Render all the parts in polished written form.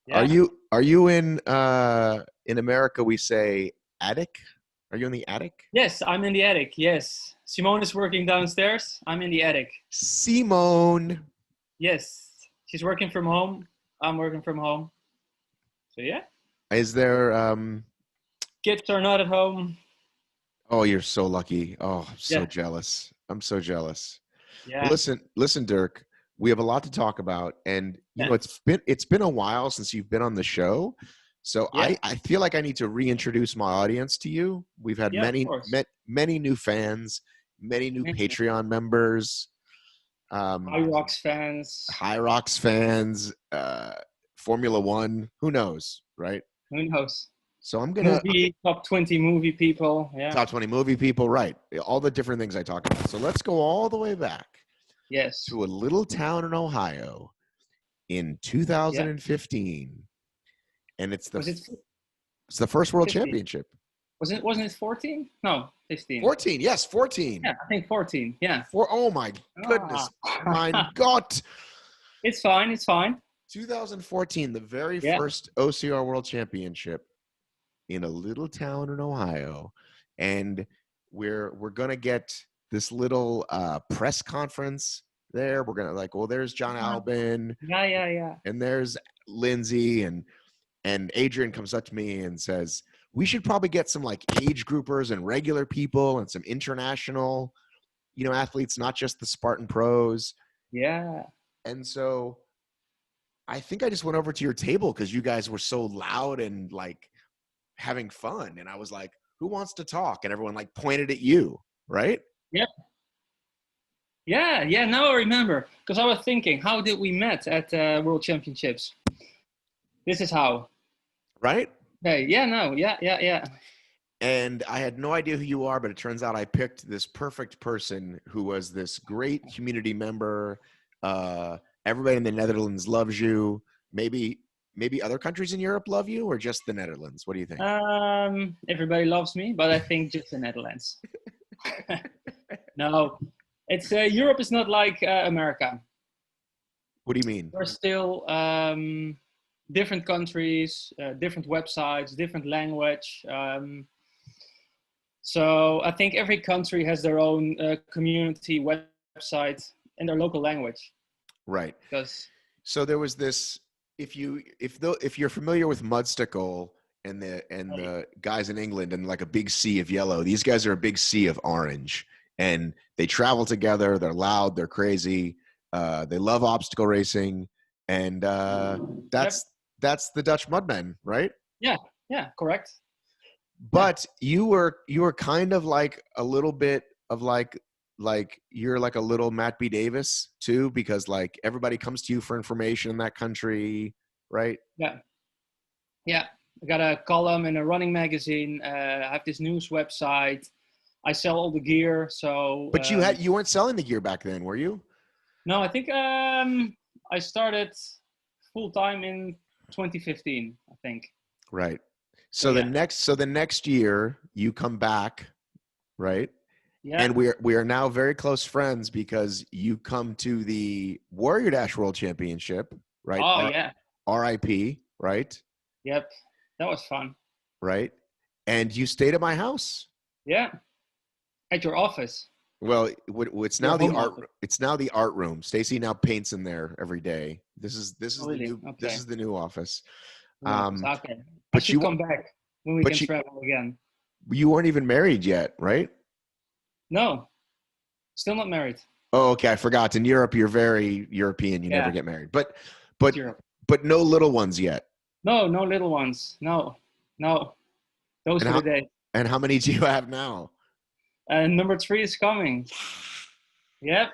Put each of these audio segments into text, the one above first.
Yeah. Are you in America we say attic? Are you in the attic? Yes, I'm in the attic. Yes. Simone is working downstairs. I'm in the attic. Simone. Yes. She's working from home. I'm working from home. So yeah. Is there Kids are not at home. oh, you're so lucky. Oh, I'm so Yeah. jealous. I'm so jealous. Well, Yeah. listen, Dirk. We have a lot to talk about, and Yeah. it's been a while since you've been on the show, so Yeah. I feel like I need to reintroduce my audience to you. We've had Yeah, of course. many new fans, many new Many Patreon members, High um, Rocks fans. High Rocks fans, Formula One. Who knows, right? Who knows? So I'm gonna Movie, top 20 movie people. Yeah. top 20 movie people, right? All the different things I talk about. So let's go all the way back Yes. to a little town in Ohio in Yeah. 2015, and Was it it's the first world 15? championship. Wasn't it 14? No, 15. 14, yes, 14. Yeah, I think 14. Yeah. Oh my Ah. goodness, mein Gott. It's fine. It's fine. 2014, the very Yeah. first OCR World Championship in a little town in Ohio, and we're gonna get this little press conference there. We're gonna well, there's John Albin, Yeah. and there's Lindsay, and Adrian comes up to me and says, we should probably get some like age groupers and regular people and some international, athletes, not just the Spartan pros. Yeah. And so I think I just went over to your table because you guys were so loud and like having fun. And I was like, who wants to talk? And everyone like pointed at you, right? Yeah. Yeah. Now I remember because I was thinking, how did we met at World Championships? This is how. Right? Hey. Yeah. No. Yeah. And I had no idea who you are, but it turns out I picked this perfect person who was this great community member. Everybody in the Netherlands loves you. Maybe other countries in Europe love you, or just the Netherlands? What do you think? Everybody loves me, but I think just the Netherlands. No, it's Europe is not like America. What do you mean? We're still different countries, different websites, different language. So I think every country has their own community website in their local language. Right. Because so there was this. If you're familiar with Mudstickle and the guys in England and like a big sea of yellow, these guys are a big sea of orange, and they travel together. They're loud. They're crazy. They love obstacle racing, and that's the Dutch Mudmen, right? Yeah, correct. But you were kind of like a little bit of like you're like a little Matt B. Davis too, because like everybody comes to you for information in that country, right? Yeah. I got a column in a running magazine. I have this news website. I sell all the gear. So, but you weren't selling the gear back then, were you? No, I think I started full time in 2015. I think. Right. So the next year you come back, right? Yeah. And we are now very close friends because you come to the Warrior Dash World Championship, right? Oh yeah. RIP, right? Yep, that was fun. Right, and you stayed at my house. Yeah, at your office. Well, it's now the art. It's now the art room. Stacy now paints in there every day. This is the new office. Okay. But I should come back when we can travel again. You weren't even married yet, right? No, still not married. Oh, okay. I forgot. In Europe, you're very European. You never get married. But no little ones yet. No little ones. No. Those are the days. And how many do you have now? Number 3 is coming. Yep.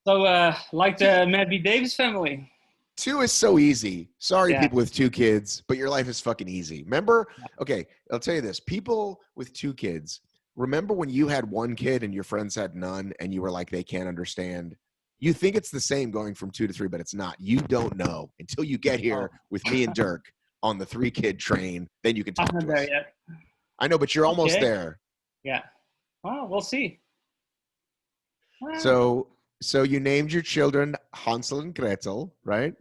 So, like the Matt B. Davis family. 2 is so easy. Sorry, people with 2 kids, but your life is fucking easy. Remember? Okay, I'll tell you this. People with 2 kids, remember when you had 1 kid and your friends had none and you were like, they can't understand? You think it's the same going from 2 to 3, but it's not. You don't know until you get here with me and Dirk on the 3-kid train. Then you can talk to us. There yet. I know, but you're almost there. Yeah. Well, we'll see. So you named your children Hansel and Gretel, right?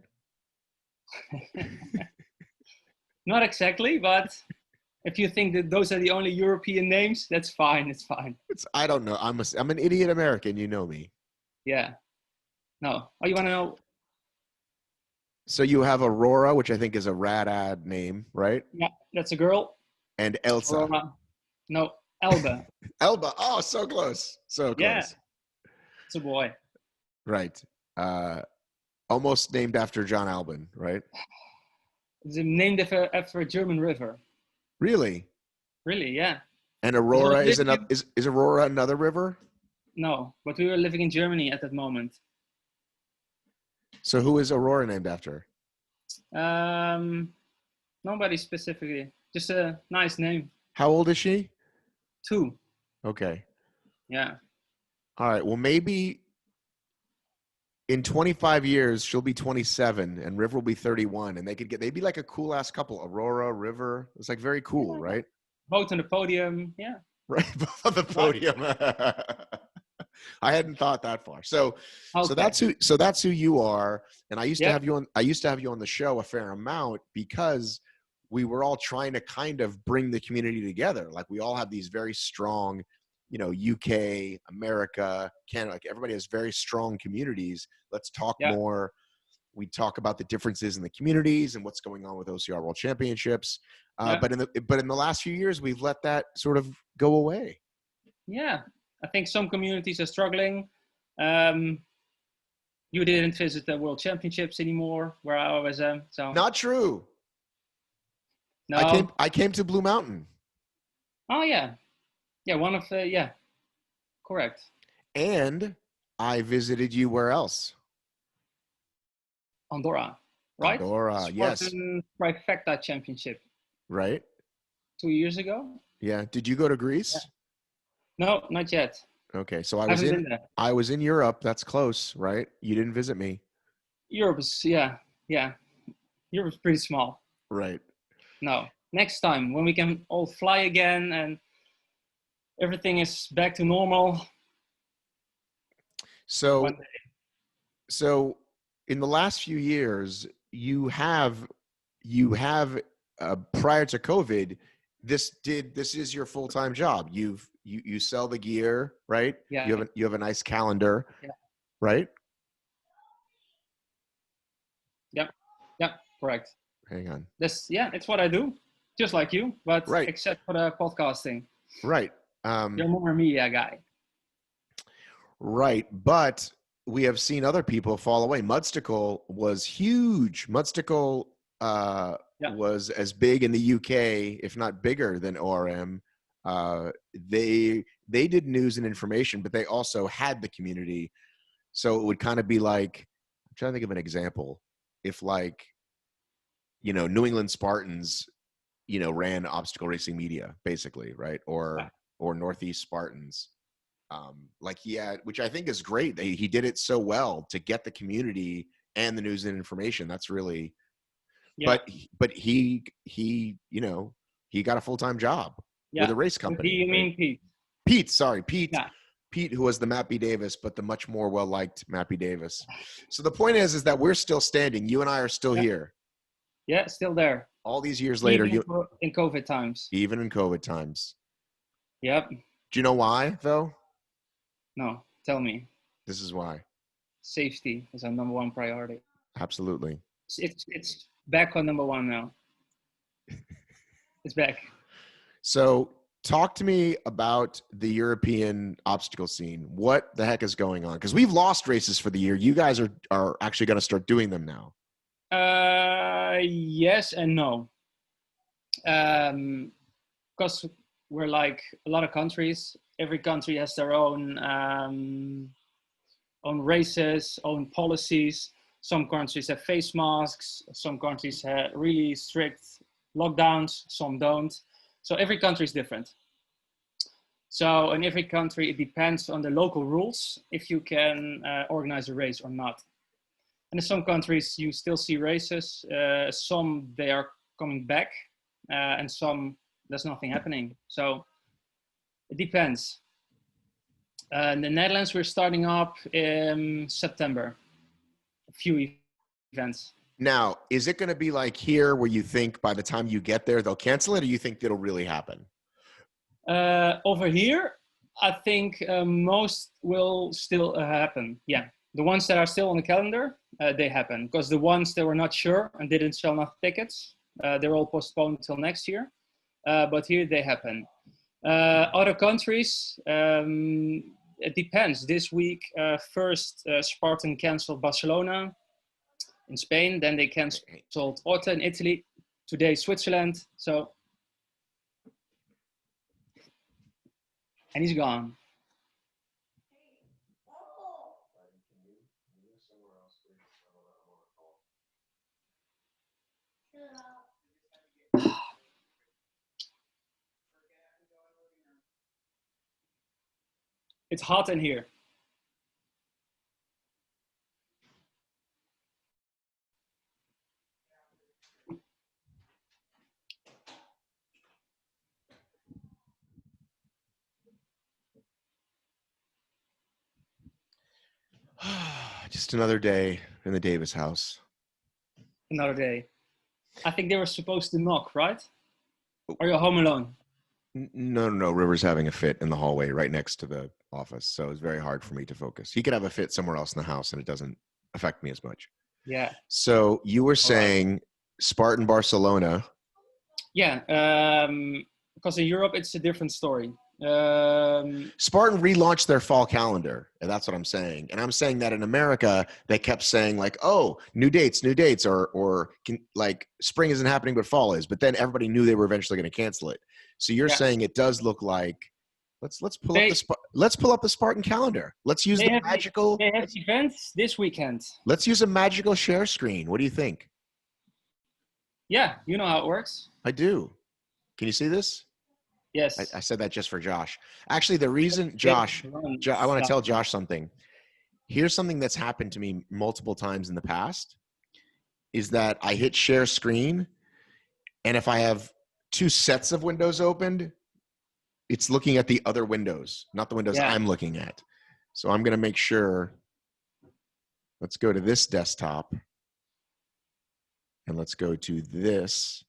Not exactly, but if you think that those are the only European names, that's fine. It's fine. I don't know. I'm an idiot American. You know me. Yeah. No. Oh, you want to know? So you have Aurora, which I think is a rad ad name, right? Yeah, that's a girl. And Elsa. Aurora. No, Elba. Elba. Oh, so close. So Yeah, close. it's a boy. Right. Almost named after John Albin, right? It's named after a German river. Really? Really? Yeah. And Aurora is another is Aurora another river? No, but we were living in Germany at that moment. So who is Aurora named after? Nobody specifically. Just a nice name. How old is she? 2. Okay. Yeah. All right. Well, maybe in 25 years she'll be 27 and River will be 31, and they'd be like a cool ass couple. Aurora, River. It's like very cool, Yeah. right? Both on the podium. Yeah. Right, both on the podium. I hadn't thought that far. So Okay. that's who you are. And I used to Yep. have you on the show a fair amount because we were all trying to kind of bring the community together. Like we all have these very strong, UK, America, Canada, like everybody has very strong communities. Let's talk Yeah. more. We talk about the differences in the communities and what's going on with OCR World Championships. Yeah. But in the last few years, we've let that sort of go away. Yeah. I think some communities are struggling. You didn't visit the World Championships anymore, where I was. So Not true. no. I came to Blue Mountain. Oh yeah. Yeah. One of the yeah. Correct. And I visited you where else? Andorra, right? Aurora, yes. Spartan Trifecta Championship Right? 2 years ago. Yeah. Did you go to Yeah. Greece? No, not yet. Okay. So I Haven't been there. was in Europe. That's close, right? You didn't visit me. Europe is yeah. Europe is pretty small. Right. No. Next time when we can all fly again and everything is back to normal. So in the last few years, you have prior to COVID, this is your full-time job. You sell the gear, right? Yeah. You have a nice calendar, yeah. right? Yep, correct. Hang on. It's what I do, just like you, but right. except for the podcasting. Right. You're more a media guy. Right, but we have seen other people fall away. Mudstickle was huge. Mudstickle was as big in the UK, if not bigger than ORM. They did news and information, but they also had the community. So it would kind of be like, I'm trying to think of an example. If like, New England Spartans, ran obstacle racing media, basically, right? Or Northeast Spartans. Like he had, which I think is great. He did it so well to get the community and the news and information. That's really, but he got a full-time job with a race company. You mean Pete? Pete, sorry, Pete. Yeah. Pete, who was the Mappy Davis, but the much more well-liked Mappy Davis. So the point is that we're still standing. You and I are still here. Yeah, still there. All these years later, in COVID times. Even in COVID times. Yep. Do you know why, though? No, tell me. This is why. Safety is our number one priority. Absolutely. It's back on number one now. It's back. So talk to me about the European obstacle scene. What the heck is going on? Because we've lost races for the year. You guys are actually going to start doing them now. Yes and no. Because we're like a lot of countries. Every country has their own races, own policies. Some countries have face masks. Some countries have really strict lockdowns. Some don't. So every country is different. So in every country, it depends on the local rules if you can organize a race or not. And in some countries, you still see races. Some, they are coming back, and some, there's nothing happening. So it depends. In the Netherlands, we're starting up in September. A few events. Now, is it going to be like here where you think by the time you get there, they'll cancel it, or you think it'll really happen? Over here, I think most will still happen. Yeah. The ones that are still on the calendar, they happen. Because the ones that were not sure and didn't sell enough tickets, they're all postponed until next year. But here they happen. Other countries, it depends. This week, first Spartan canceled Barcelona in Spain. Then they canceled Orta in Italy. Today, Switzerland. So, and he's gone. It's hot in here. Just another day in the Davis house. Another day. I think they were supposed to knock, right? Or you're home alone? No. River's having a fit in the hallway right next to the office. So it's very hard for me to focus. He could have a fit somewhere else in the house and it doesn't affect me as much. Yeah. So you were saying Spartan Barcelona. Yeah. Because in Europe, it's a different story. Spartan relaunched their fall calendar, and that's what I'm saying. And I'm saying that in America, they kept saying like, "Oh, new dates," or like spring isn't happening, but fall is. But then everybody knew they were eventually going to cancel it. So you're saying it does look like let's pull up the Spartan calendar. Let's use the magical. They have events this weekend. Let's use a magical share screen. What do you think? Yeah, you know how it works. I do. Can you see this? Yes. I said that just for Josh. Actually, the reason, Josh, I want to tell Josh something. Here's something that's happened to me multiple times in the past is that I hit share screen, and if I have two sets of windows opened, it's looking at the other windows, not the windows I'm looking at. So I'm going to make sure. Let's go to this desktop, and let's go to this.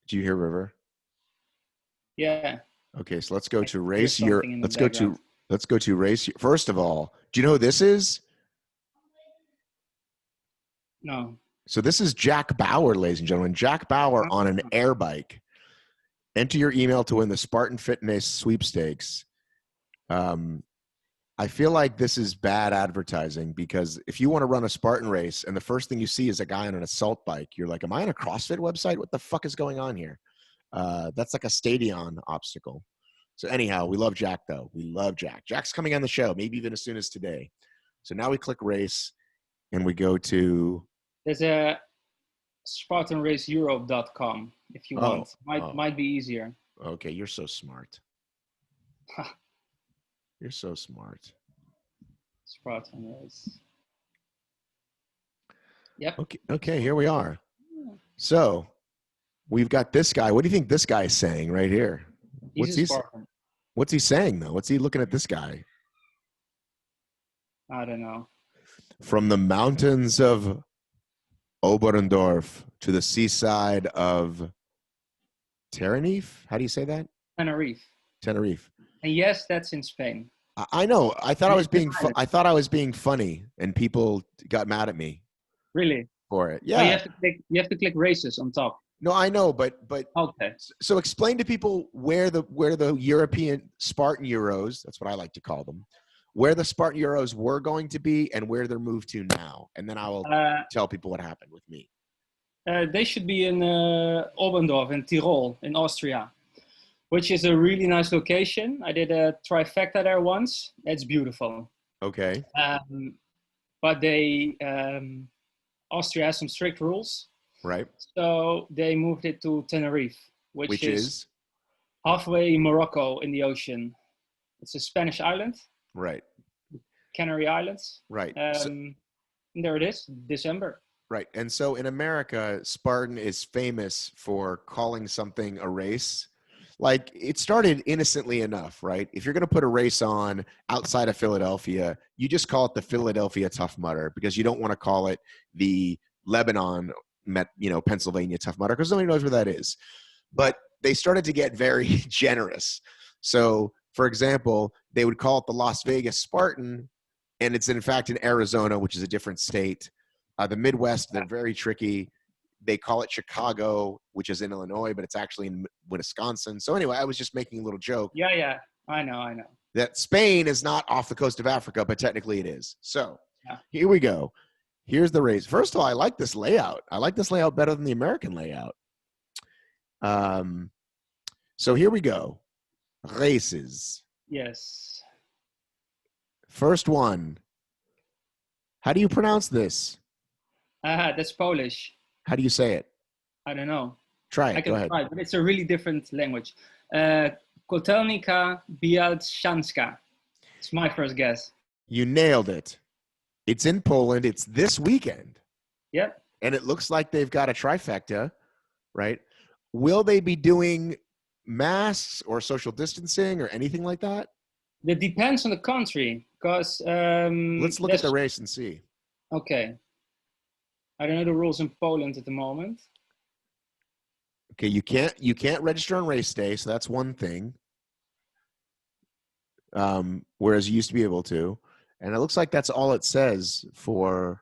Do you hear River? Yeah. Okay, so let's go to race your. Let's go to race. First of all, do you know who this is? No. So this is Jack Bauer, ladies and gentlemen. Jack Bauer on an air bike. Enter your email to win the Spartan Fitness sweepstakes. I feel like this is bad advertising because if you want to run a Spartan race and the first thing you see is a guy on an assault bike, you're like, am I on a CrossFit website? What the fuck is going on here? That's like a stadion obstacle. So anyhow, we love Jack though. We love Jack. Jack's coming on the show, maybe even as soon as today. So now we click race and we go to. There's a SpartanRaceEurope.com if you want. Might be easier. Okay, you're so smart. You're so smart. Spartan Race. Yep. Okay, here we are. So we've got this guy. What do you think this guy is saying right here? What's he saying though? What's he looking at this guy? I don't know. From the mountains of Oberndorf to the seaside of Tenerife. How do you say that? Tenerife. And yes, that's in Spain. I know. I thought I was being funny, and people got mad at me. Really? For it, yeah. Oh, you have to click races on top. No, I know, but okay. So explain to people where the European Spartan Euros, that's what I like to call them, where the Spartan Euros were going to be and where they're moved to now, and then I will tell people what happened with me. They should be in Oberndorf in Tyrol in Austria, which is a really nice location. I did a trifecta there once. It's beautiful. Okay. But Austria has some strict rules. Right. So they moved it to Tenerife, which is halfway Morocco in the ocean. It's a Spanish island. Right. Canary Islands. Right. And there it is, December. Right. And so in America, Spartan is famous for calling something a race like it started innocently enough, right? If you're going to put a race on outside of Philadelphia, you just call it the Philadelphia Tough Mudder because you don't want to call it the Lebanon, Pennsylvania Tough Mudder because nobody knows where that is. But they started to get very generous. So, for example, they would call it the Las Vegas Spartan, and it's in fact in Arizona, which is a different state. The Midwest, they're very tricky. They call it Chicago, which is in Illinois, but it's actually in Wisconsin. So anyway, I was just making a little joke. Yeah. I know. That Spain is not off the coast of Africa, but technically it is. So Here we go. Here's the race. First of all, I like this layout. I like this layout better than the American layout. So here we go. Races. Yes. First one. How do you pronounce this? That's Polish. How do you say it? I don't know. Try it. I can Go ahead. try, but it's a really different language. Kotelnica Bialczanska. It's my first guess. You nailed it. It's in Poland. It's this weekend. Yep. And it looks like they've got a trifecta, right? Will they be doing masks or social distancing or anything like that? It depends on the country, because let's look at the race and see. Okay. I don't know the rules in Poland at the moment. Okay, you can't register on race day, so that's one thing. Whereas you used to be able to, and it looks like that's all it says for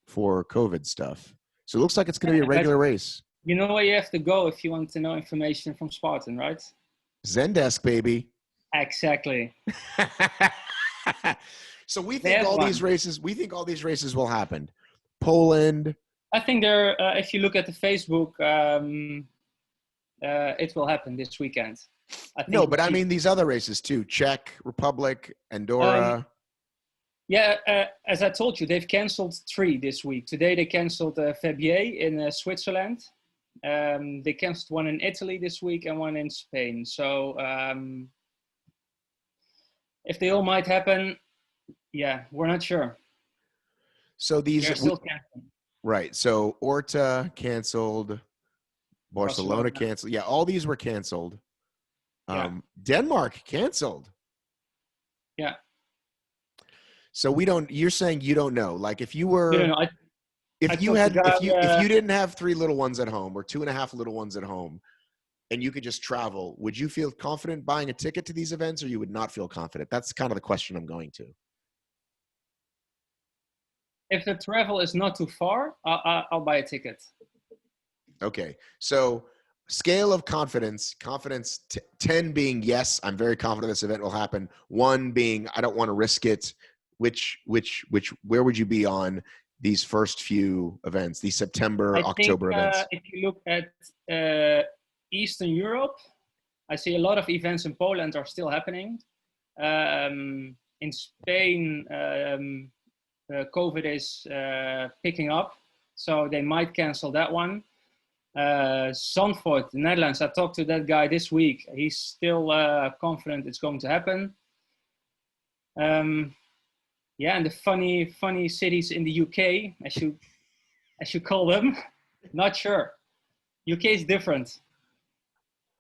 COVID stuff. So it looks like it's going to be a regular race. You know where you have to go if you want to know information from Spartan, right? Zendesk, baby. Exactly. So we think all these races will happen. Poland. I think there. If you look at the Facebook, it will happen this weekend. No, but I mean these other races too: Czech Republic, Andorra. As I told you, they've canceled 3 this week. Today they canceled Verbier in Switzerland. They canceled one in Italy this week and one in Spain. So if they all might happen, we're not sure. So these are still canceling. Right. So Orta canceled, Barcelona canceled. Yeah, all these were canceled. Denmark canceled. Yeah. So you're saying you don't know. Like if you were if you didn't have 3 little ones at home or 2.5 little ones at home and you could just travel, would you feel confident buying a ticket to these events or you would not feel confident? That's kind of the question I'm going to. If the travel is not too far, I'll buy a ticket. Okay. So scale of confidence 10 being yes, I'm very confident this event will happen. 1 being I don't want to risk it. Where would you be on these first few events, these October events? If you look at Eastern Europe, I see a lot of events in Poland are still happening. In Spain, COVID is picking up, so they might cancel that one. Zandvoort, the Netherlands, I talked to that guy this week. He's still confident it's going to happen. And the funny cities in the UK, as you call them, not sure. UK is different.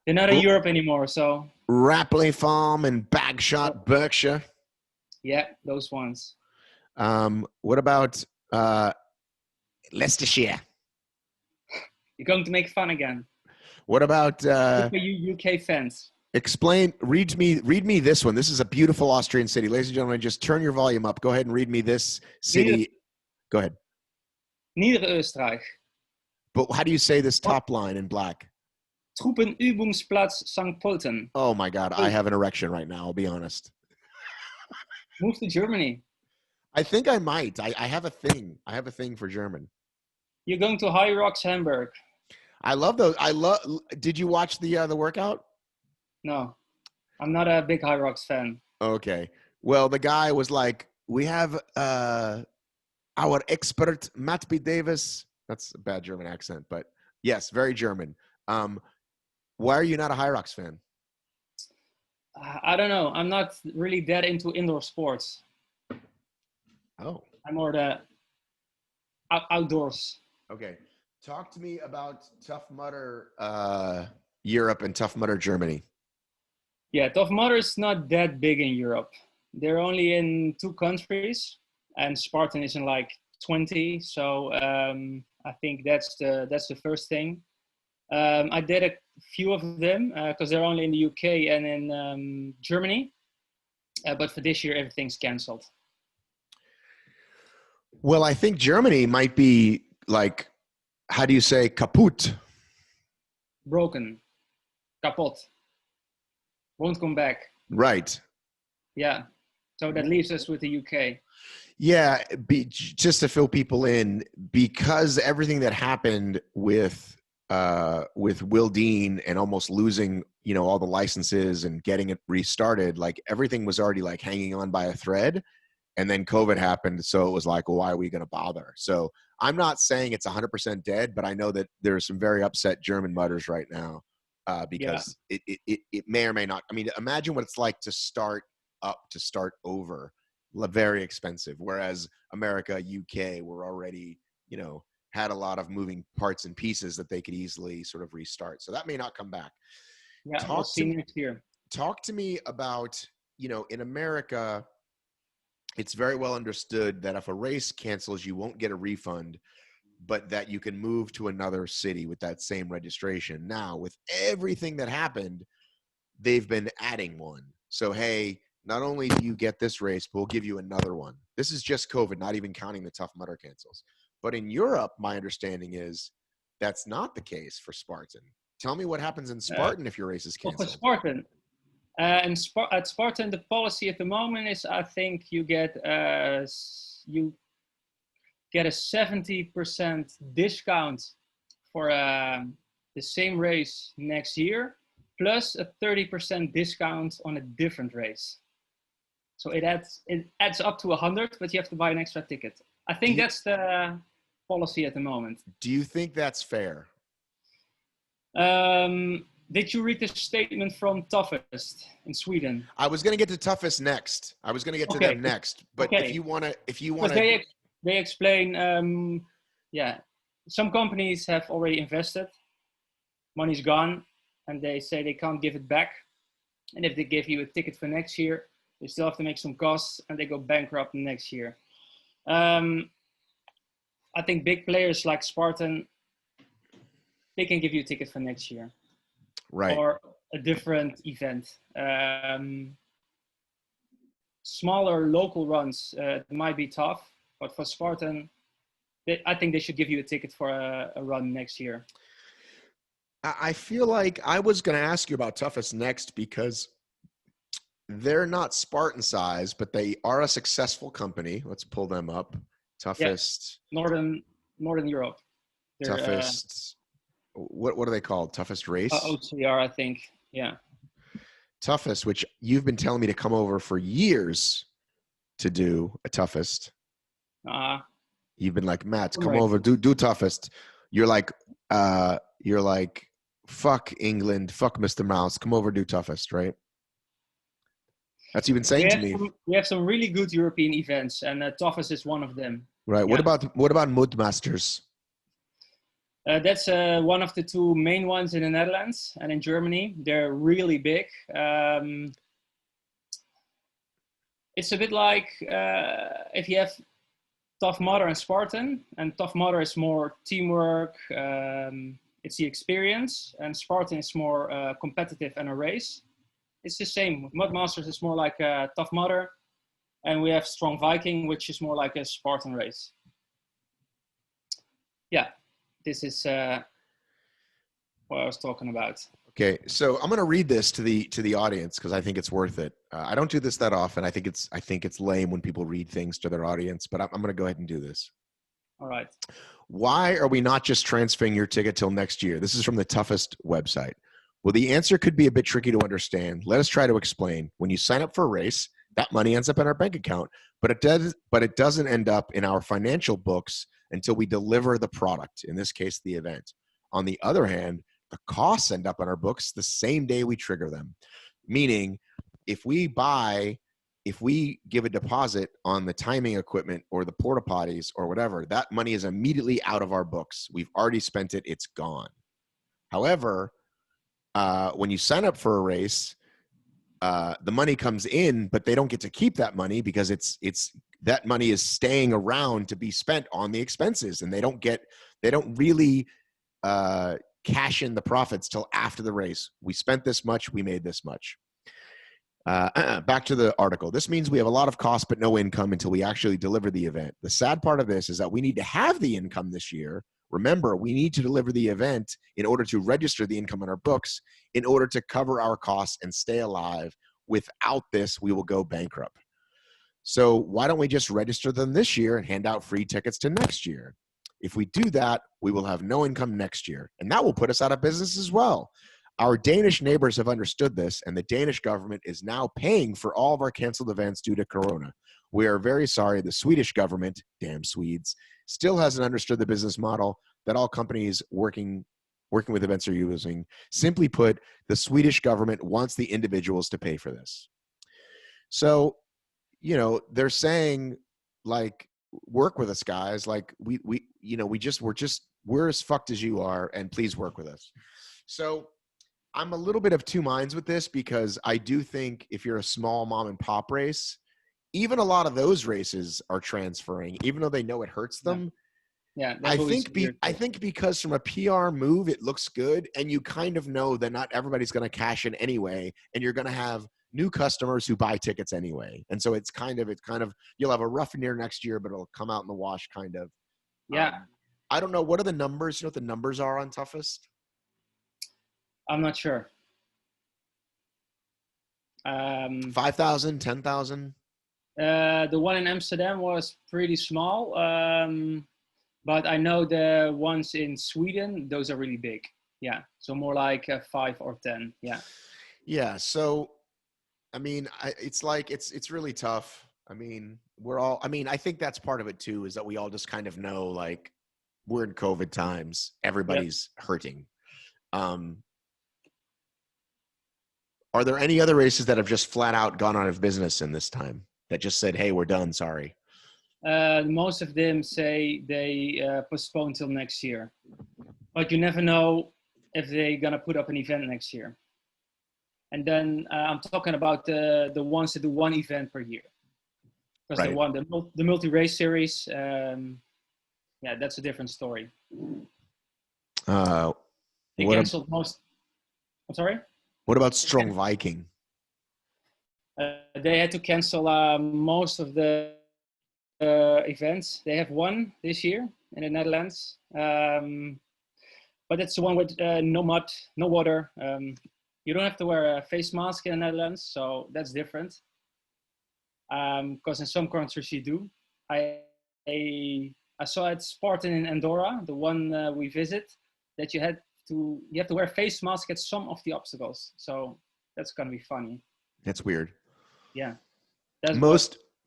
They're not in Europe anymore, so. Rapley Farm and Bagshot, Berkshire. Yeah, those ones. What about Leicestershire? You're going to make fun again. What about for you UK fans? Read me this one. This is a beautiful Austrian city. Ladies and gentlemen, just turn your volume up. Go ahead and read me this city. Go ahead. Niederösterreich. But how do you say this top line in black? Truppenübungsplatz St. Pölten. Oh my God, I have an erection right now, I'll be honest. Move to Germany. I think I might. I have a thing. I have a thing for German. You're going to High Rocks Hamburg. I love those. Did you watch the workout? No, I'm not a big High Rocks fan. Okay. Well, the guy was like, we have our expert, Matt B. Davis. That's a bad German accent, but yes, very German. Why are you not a High Rocks fan? I don't know. I'm not really that into indoor sports. Oh. I'm more the outdoors. Okay. Talk to me about Tough Mudder Europe and Tough Mudder Germany? Yeah, Tough Mudder is not that big in Europe. They're only in 2 countries, and Spartan is in like 20. So I think that's the first thing. I did a few of them because they're only in the UK and in Germany. But for this year, everything's canceled. Well, I think Germany might be like, how do you say kaput? Broken, kapot, won't come back. Right. Yeah. So that leaves us with the UK. Yeah, just to fill people in, because everything that happened with Will Dean and almost losing, you know, all the licenses and getting it restarted, like everything was already like hanging on by a thread. And then COVID happened. So it was like, well, why are we going to bother? So I'm not saying it's 100% dead, but I know that there's some very upset German mutters right now because it may or may not. I mean, imagine what it's like to start up, to start over. Very expensive. Whereas America, UK were already, you know, had a lot of moving parts and pieces that they could easily sort of restart. So that may not come back. Yeah, we'll see next year. Talk to me about, you know, in America, it's very well understood that if a race cancels, you won't get a refund, but that you can move to another city with that same registration. Now, with everything that happened, they've been adding one. So, hey, not only do you get this race, but we'll give you another one. This is just COVID, not even counting the Tough Mudder cancels. But in Europe, my understanding is that's not the case for Spartan. Tell me what happens in Spartan if your race is canceled. For Spartan, at Spartan, the policy at the moment is, I think you get a 70% discount for the same race next year, plus a 30% discount on a different race. So it adds up to 100, but you have to buy an extra ticket. I think that's the policy at the moment. Do you think that's fair? Did you read the statement from Toughest in Sweden? I was going to get to Toughest next. I was going to get to them next. But if you want to, they explain, some companies have already invested, money's gone, and they say they can't give it back. And if they give you a ticket for next year, they still have to make some costs, and they go bankrupt next year. I think big players like Spartan, they can give you a ticket for next year. Right. Or a different event. Smaller local runs might be tough, but for Spartan, I think they should give you a ticket for a run next year. I feel like I was going to ask you about Toughest next because they're not Spartan size, but they are a successful company. Let's pull them up. Toughest. Yeah. Northern Europe. Toughest. What are they called? Toughest Race? OCR, I think. Yeah. Toughest, which you've been telling me to come over for years to do a Toughest. You've been like, Matt, come over, do Toughest. You're like, fuck England, fuck Mr. Mouse, come over, do Toughest, right? That's what you've been saying to me. We have some really good European events, and Toughest is one of them. Right. Yeah. What about Mudmasters? That's one of the 2 main ones in the Netherlands and in Germany. They're really big. It's a bit like if you have Tough Mudder and Spartan, and Tough Mudder is more teamwork, it's the experience, and Spartan is more competitive and a race. It's the same. Mudmasters is more like a Tough Mudder, and we have Strong Viking, which is more like a Spartan race. Yeah. This is what I was talking about. Okay, so I'm going to read this to the audience because I think it's worth it. I don't do this that often. I think it's lame when people read things to their audience, but I'm going to go ahead and do this. All right. Why are we not just transferring your ticket till next year? This is from the Toughest website. Well, the answer could be a bit tricky to understand. Let us try to explain. When you sign up for a race, that money ends up in our bank account, but it doesn't end up in our financial books until we deliver the product, in this case, the event. On the other hand, the costs end up on our books the same day we trigger them. Meaning, if we give a deposit on the timing equipment or the porta potties or whatever, that money is immediately out of our books. We've already spent it, it's gone. However, when you sign up for a race, the money comes in, but they don't get to keep that money because it's that money is staying around to be spent on the expenses, and they don't really cash in the profits till after the race. We spent this much, we made this much. Back to the article. This means we have a lot of cost but no income until we actually deliver the event. The sad part of this is that we need to have the income this year. Remember, we need to deliver the event in order to register the income on our books, in order to cover our costs and stay alive. Without this, we will go bankrupt. So why don't we just register them this year and hand out free tickets to next year? If we do that, we will have no income next year, and that will put us out of business as well. Our Danish neighbors have understood this, and the Danish government is now paying for all of our canceled events due to Corona. We are very sorry. The Swedish government, damn Swedes, still hasn't understood the business model that all companies working with events are using. Simply put, the Swedish government wants the individuals to pay for this. So, they're saying, like, work with us, guys. Like, we're as fucked as you are, and please work with us. So I'm a little bit of two minds with this, because I do think if you're a small mom and pop race, even a lot of those races are transferring, even though they know it hurts them. Yeah, I think because from a PR move, it looks good, and you kind of know that not everybody's going to cash in anyway, and you're going to have new customers who buy tickets anyway. And so it's kind of, you'll have a rough year next year, but it'll come out in the wash kind of. Yeah. I don't know. What are the numbers? You know what the numbers are on Toughest? I'm not sure. 5,000, 10,000? The one in Amsterdam was pretty small. But I know the ones in Sweden, those are really big. Yeah. So more like 5 or 10. Yeah. Yeah. So, I mean, it's really tough. I mean, I think that's part of it too, is that we all just kind of know, like, we're in COVID times. Everybody's hurting. Are there any other races that have just flat out gone out of business in this time, that just said, hey, we're done, sorry? Most of them say they postpone till next year. But you never know if they're going to put up an event next year. And then I'm talking about the ones that do one event per year. Because the multi-race series, that's a different story. They canceled most. I'm sorry? What about Strong Viking? They had to cancel most of the events. They have one this year in the Netherlands. But it's the one with no mud, no water. You don't have to wear a face mask in the Netherlands, so that's different. Because in some countries you do. I saw at Spartan in Andorra, the one we visit, that you have to wear a face mask at some of the obstacles. So that's gonna be funny. That's weird. Yeah.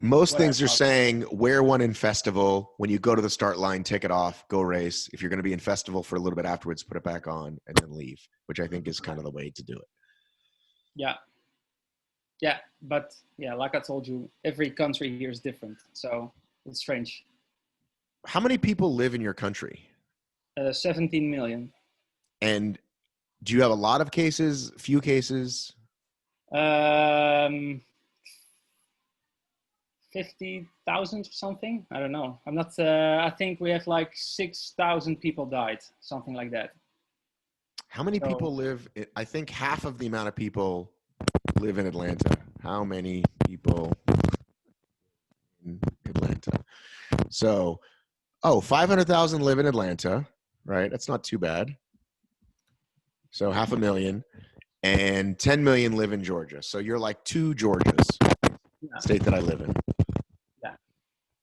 Most things are saying wear one in festival. When you go to the start line, take it off, go race. If you're going to be in festival for a little bit afterwards, put it back on and then leave, which I think is kind of the way to do it. Yeah. Yeah. But yeah, like I told you, every country here is different. So it's strange. How many people live in your country? 17 million. And do you have a lot of cases, few cases? 50,000 or something. I don't know. I'm not. I think we have like 6,000 people died, something like that. How many people live? I think half of the amount of people live in Atlanta. How many people in Atlanta? So, 500,000 live in Atlanta, right? That's not too bad. So 500,000, and 10 million live in Georgia. So you're like 2 Georgias, state that I live in.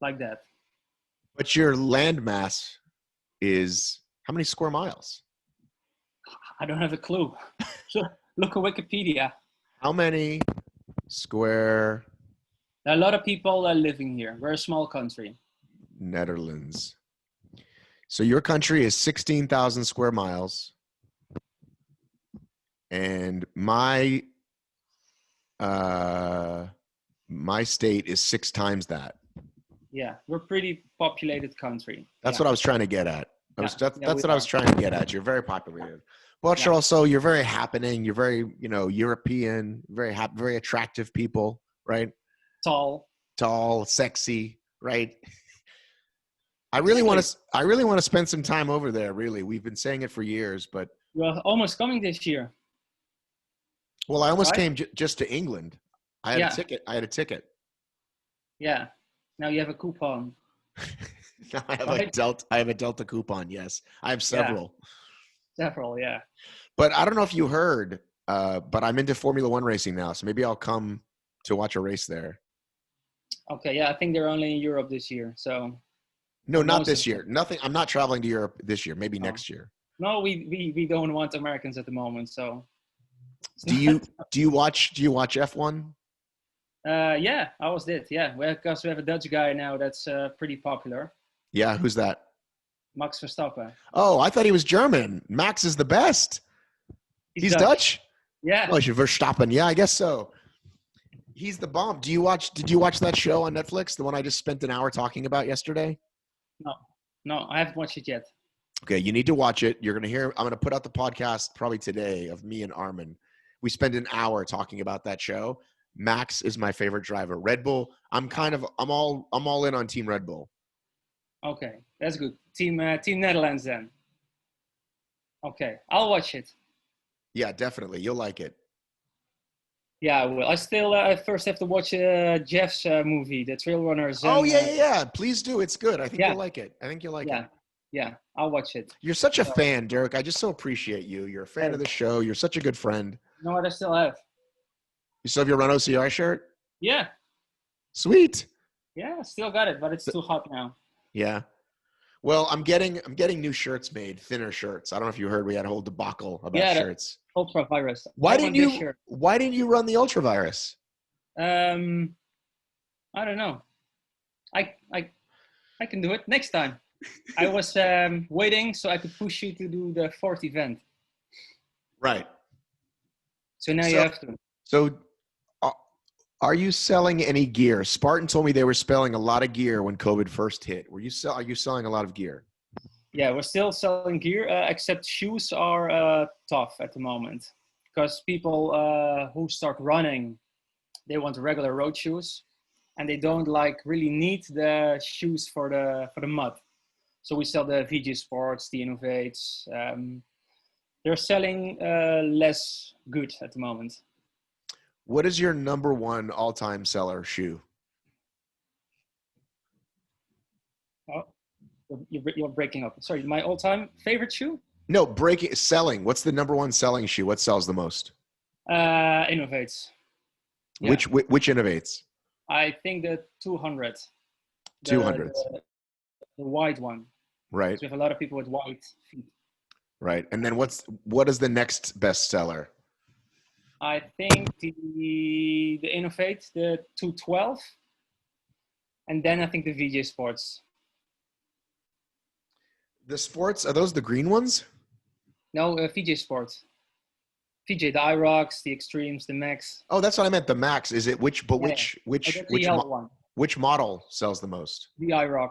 Like that. But your land mass is how many square miles? I don't have a clue. Look at Wikipedia. How many square? There are a lot of people living here. We're a small country. Netherlands. So your country is 16,000 square miles. And my state is 6 times that. Yeah, we're a pretty populated country. That's what I was trying to get at. That's what I was trying to get at. You're very populated. But you're very happening. You're very, European, very attractive people, right? Tall, sexy, right? I really want to spend some time over there. Really, we've been saying it for years, but you're almost coming this year. Well, I almost came just to England. I had a ticket. Yeah. Now you have a coupon. Now I have a Delta coupon. Yes, I have several. Yeah. Several, yeah. But I don't know if you heard, but I'm into Formula One racing now, so maybe I'll come to watch a race there. Okay, yeah, I think they're only in Europe this year, so. No, not this year. Nothing. I'm not traveling to Europe this year. Maybe next year. No, we don't want Americans at the moment. So. Do you watch F1? Yeah, I always did. Yeah, because we have a Dutch guy now that's pretty popular. Yeah, who's that? Max Verstappen. Oh, I thought he was German. Max is the best. He's Dutch? Yeah. Oh, Verstappen. Yeah, I guess so. He's the bomb. Did you watch that show on Netflix? The one I just spent an hour talking about yesterday? No, I haven't watched it yet. Okay, you need to watch it. You're going to hear, I'm going to put out the podcast probably today of me and Armin. We spend an hour talking about that show. Max is my favorite driver. Red Bull, I'm all in on Team Red Bull. Okay, that's good. Team Netherlands then. Okay, I'll watch it. Yeah, definitely. You'll like it. Yeah, I will. I still first have to watch Jeff's movie, The Trail Runners. Oh, yeah. Please do. It's good. I think you'll like it. it. Yeah, I'll watch it. You're such a fan, Dirk. I just so appreciate you. You're a fan of the show. You're such a good friend. You know what I still have? You still have your Renault CR shirt? Yeah. Sweet. Yeah, still got it, but it's too hot now. Yeah. Well, I'm getting new shirts made, thinner shirts. I don't know if you heard we had a whole debacle about shirts. Ultra virus. Why didn't you run the ultra virus? I don't know. I can do it next time. I was waiting so I could push you to do the fourth event. Right. So now you have to. So are you selling any gear? Spartan told me they were selling a lot of gear when COVID first hit. Are you selling a lot of gear? Yeah, we're still selling gear, except shoes are tough at the moment. Because people who start running, they want regular road shoes. And they don't really need the shoes for the mud. So we sell the VG Sports, the Innovates. They're selling less good at the moment. What is your number one all-time seller shoe? Oh, you're breaking up. Sorry, my all-time favorite shoe? No, selling. What's the number one selling shoe? What sells the most? Innovates. Yeah. Which Innovates? I think the 200. 200. The white one. Right. So we have a lot of people with white feet. Right. And then what is the next best seller? I think the Innovate, the 212. And then I think the VJ Sports. The sports, are those the green ones? No, VJ Sports. VJ, the IROX, the Extremes, the Max. Oh, that's what I meant. The Max. Is it which model sells the most? The IROC.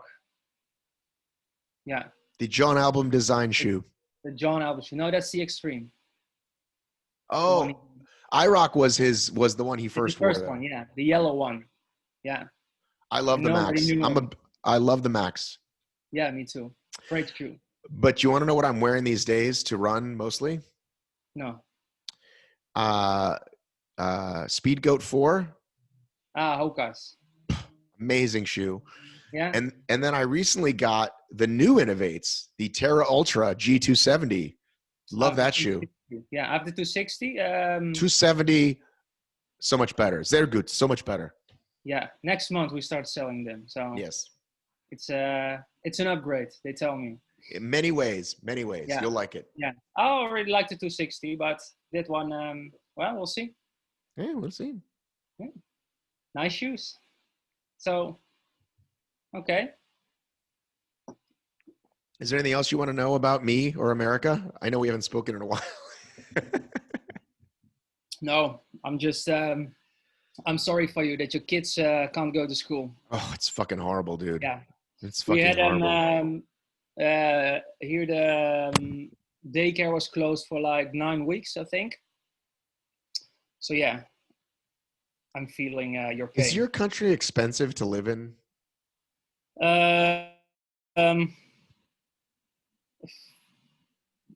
Yeah. The John Album design shoe. The John Album shoe. No, that's the Extreme. Oh, IROC was the one he first wore. The first one, yeah. The yellow one. Yeah. I love the Max. I love the Max. Yeah, me too. Great shoe. But you want to know what I'm wearing these days to run mostly? No. Speed Goat 4. Hokas. Amazing shoe. Yeah. And then I recently got the new Innovates, the Terra Ultra G270. Love that shoe. Yeah, after 260. 270, so much better. They're good, so much better. Yeah, next month we start selling them. So yes, it's an upgrade. They tell me. In many ways, yeah. You'll like it. Yeah, I already liked the 260, but that one, well, we'll see. Yeah, we'll see. Yeah. Nice shoes. So, okay. Is there anything else you want to know about me or America? I know we haven't spoken in a while. No, I'm just, I'm sorry for you that your kids can't go to school. Oh, it's fucking horrible, dude. Yeah. It's fucking horrible. Here daycare was closed for like 9 weeks, I think. So yeah, I'm feeling your pain. Is your country expensive to live in? Um,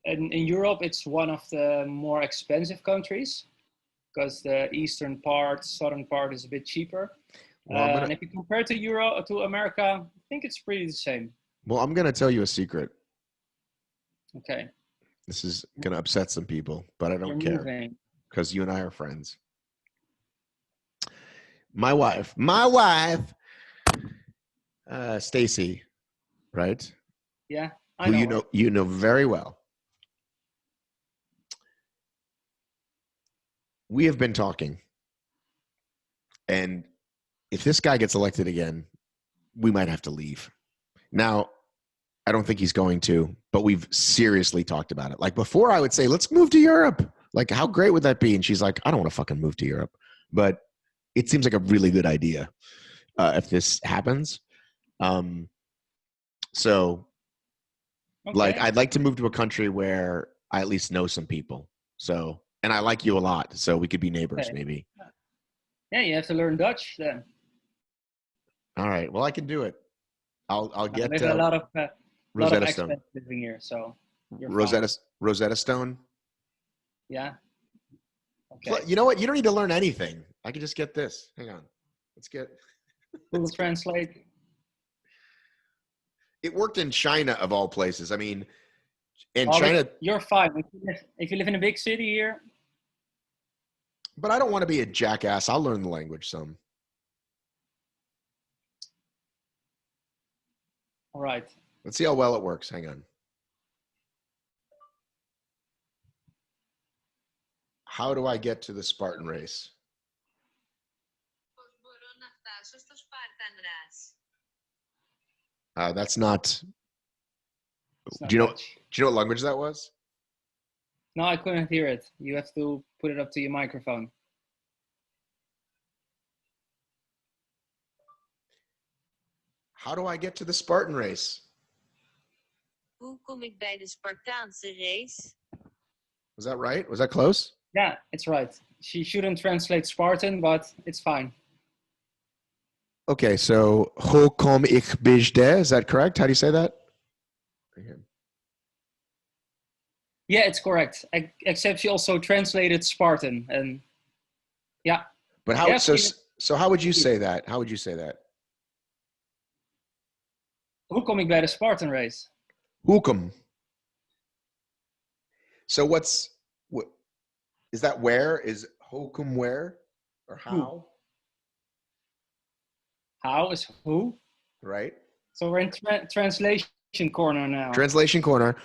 in Europe, it's one of the more expensive countries because the eastern part, southern part is a bit cheaper. Well, and if you compare to America, I think it's pretty the same. Well, I'm gonna tell you a secret. Okay. This is gonna upset some people, but I don't care because you and I are friends. My wife, Stacy, right? Yeah, I know. You know very well. We have been talking, and if this guy gets elected again, we might have to leave. Now, I don't think he's going to, but we've seriously talked about it. Like before, I would say, let's move to Europe. Like, how great would that be? And she's like, I don't want to fucking move to Europe. But it seems like a really good idea if this happens. So, okay. Like, I'd like to move to a country where I at least know some people. So, and I like you a lot. So we could be neighbors, maybe. Yeah, you have to learn Dutch then. All right. Well, I can do it. I'll get there's a lot of Rosetta Stone living here, so Rosetta Stone. Yeah. Okay. You know what? You don't need to learn anything. I can just get this. Hang on. Let's get Google Translate. It worked in China of all places. I mean, in China, you're fine if you live in a big city here. But I don't want to be a jackass. I'll learn the language some. All right. Let's see how well it works. Hang on. How do I get to the Spartan race? That's not. Do you know what language that was? No, I couldn't hear it. You have to put it up to your microphone. How do I get to the Spartan race? Hoe kom ik bij de Spartaanse race? Was that right? Was that close? Yeah, it's right. She shouldn't translate Spartan, but it's fine. Okay, so hoe kom ik bij de? Is that correct? How do you say that? Yeah, it's correct. Except she also translated Spartan, and yeah. But how? So how would you say that? How would you say that? Hoe kom ik bij de Spartan race? Hoe kom? So what is that? Where is hoe kom where or how? How is who? Right. So we're in translation corner now. Translation corner.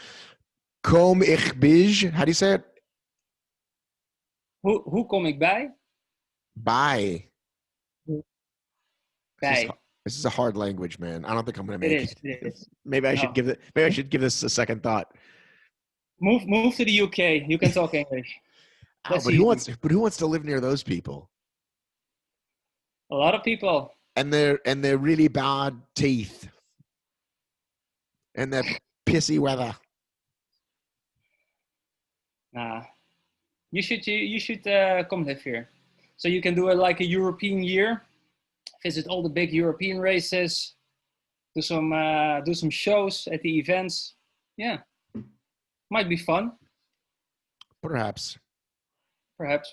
Kom ik bij? How do you say it? Hoe kom ik bij? Bij. Bij. This is a hard language, man. I don't think I'm going to make it. It is. Maybe I should give it. Maybe I should give this a second thought. Move to the UK. You can talk English. But who wants to live near those people? A lot of people. And they're really bad teeth. And they're pissy weather. Nah. You should come live here. So you can do it like a European year. Visit all the big European races. Do some shows at the events. Yeah. Might be fun. Perhaps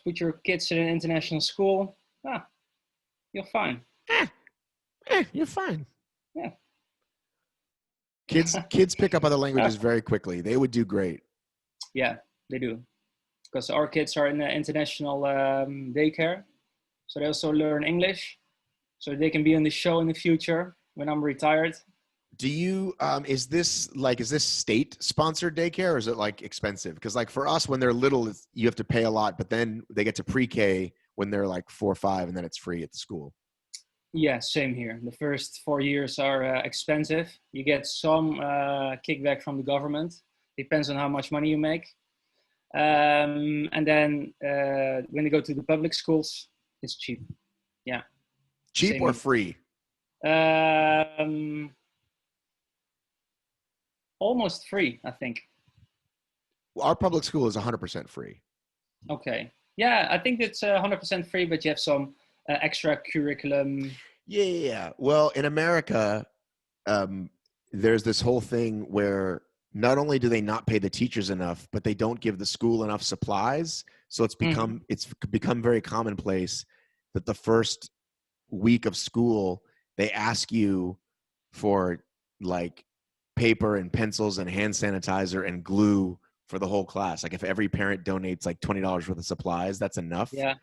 Put your kids in an international school. You're fine. You're fine. Yeah. Kids pick up other languages very quickly. They would do great. Yeah, they do. Because our kids are in the international daycare. So they also learn English. So they can be on the show in the future when I'm retired. Do you, is this state sponsored daycare or is it like expensive? Because like for us, when they're little, you have to pay a lot, but then they get to pre-K when they're like 4 or 5 and then it's free at the school. Yeah, same here. The first 4 years are expensive. You get some kickback from the government. Depends on how much money you make. And then when you go to the public schools, it's cheap. Yeah. Cheap same or free? Almost free, I think. Our public school is 100% free. Okay. Yeah, I think it's 100% free, but you have some extra curriculum. Yeah. Well, in America, there's this whole thing where not only do they not pay the teachers enough, but they don't give the school enough supplies. So it's become very commonplace that the first week of school they ask you for like paper and pencils and hand sanitizer and glue for the whole class. Like if every parent donates like $20 worth of supplies, that's enough. Yeah.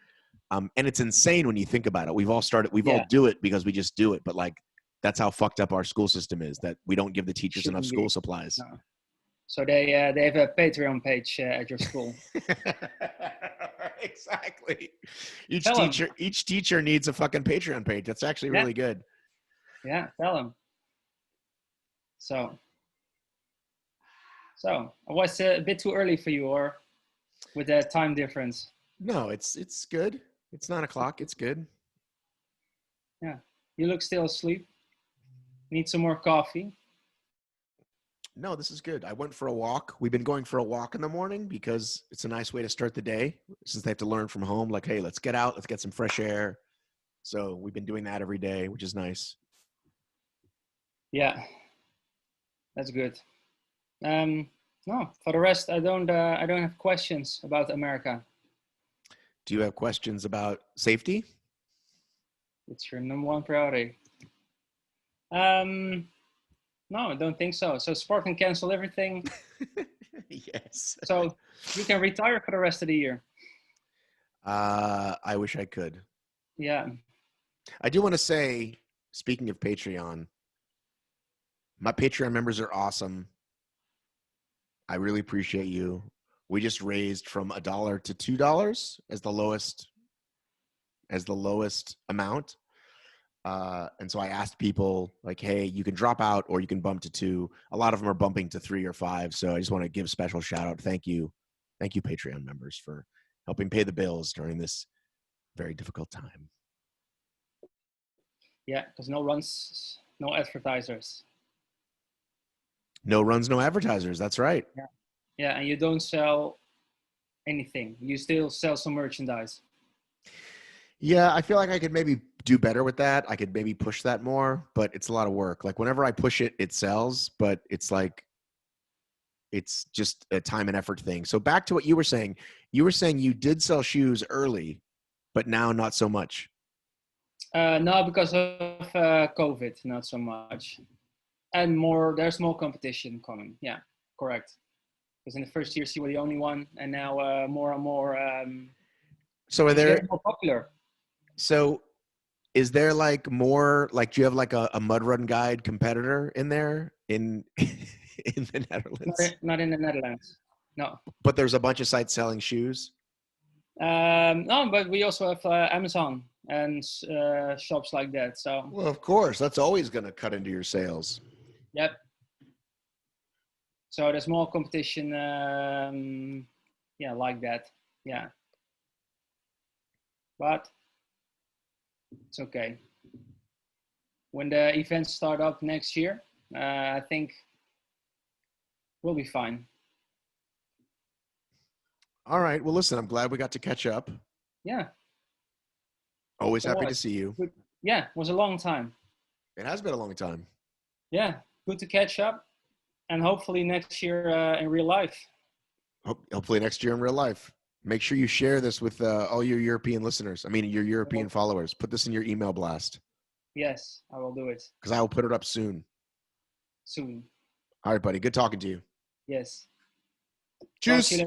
And it's insane when you think about it. We've all Yeah. do it because we just do it. But like, that's how fucked up our school system is, that we don't give the teachers Shouldn't enough be. school supplies. No. So they have a Patreon page at your school. Exactly. Tell 'em. Each teacher needs a fucking Patreon page. That's actually really good. Yeah, tell them. So it was a bit too early for you, or with the time difference? No, it's good. It's 9:00. It's good. Yeah. You look still asleep. Need some more coffee. No, this is good. I went for a walk. We've been going for a walk in the morning because it's a nice way to start the day since they have to learn from home. Like, hey, let's get out. Let's get some fresh air. So we've been doing that every day, which is nice. Yeah, that's good. No, for the rest, I don't have questions about America. Do you have questions about safety? It's your number one priority. No, I don't think so. So Sport can cancel everything. Yes. So you can retire for the rest of the year. I wish I could. Yeah. I do want to say, speaking of Patreon, my Patreon members are awesome. I really appreciate you. We just raised from $1 to $2 as the lowest amount. And so I asked people like, hey, you can drop out or you can bump to $2. A lot of them are bumping to $3 or $5. So I just want to give a special shout out. Thank you, Patreon members, for helping pay the bills during this very difficult time. Yeah, because no runs, no advertisers. No runs, no advertisers. That's right. Yeah, and you don't sell anything. You still sell some merchandise. Yeah, I feel like I could maybe do better with that. I could maybe push that more, but it's a lot of work. Like whenever I push it, it sells, but it's like, it's just a time and effort thing. So back to what you were saying. You were saying you did sell shoes early, but now not so much. No, because of COVID, not so much. And there's more competition coming. Yeah, correct. Because in the first years you were the only one, and now more and more. So are there more popular? So is there like more, like, do you have like a mud run guide competitor in there in the Netherlands? Not in the Netherlands. No. But there's a bunch of sites selling shoes. No, but we also have Amazon and shops like that. So. Well, of course, that's always going to cut into your sales. Yep. So there's more competition. Yeah, like that. Yeah. But it's okay. When the events start up next year, I think we'll be fine. All right. Well, listen, I'm glad we got to catch up. Yeah. Always happy to see you. Yeah, it was a long time. It has been a long time. Yeah, good to catch up. And hopefully next year in real life. Hopefully next year in real life. Make sure you share this with all your European listeners. I mean, your European followers. Put this in your email blast. Yes, I will do it. Because I will put it up soon. Soon. All right, buddy. Good talking to you. Yes. Cheers.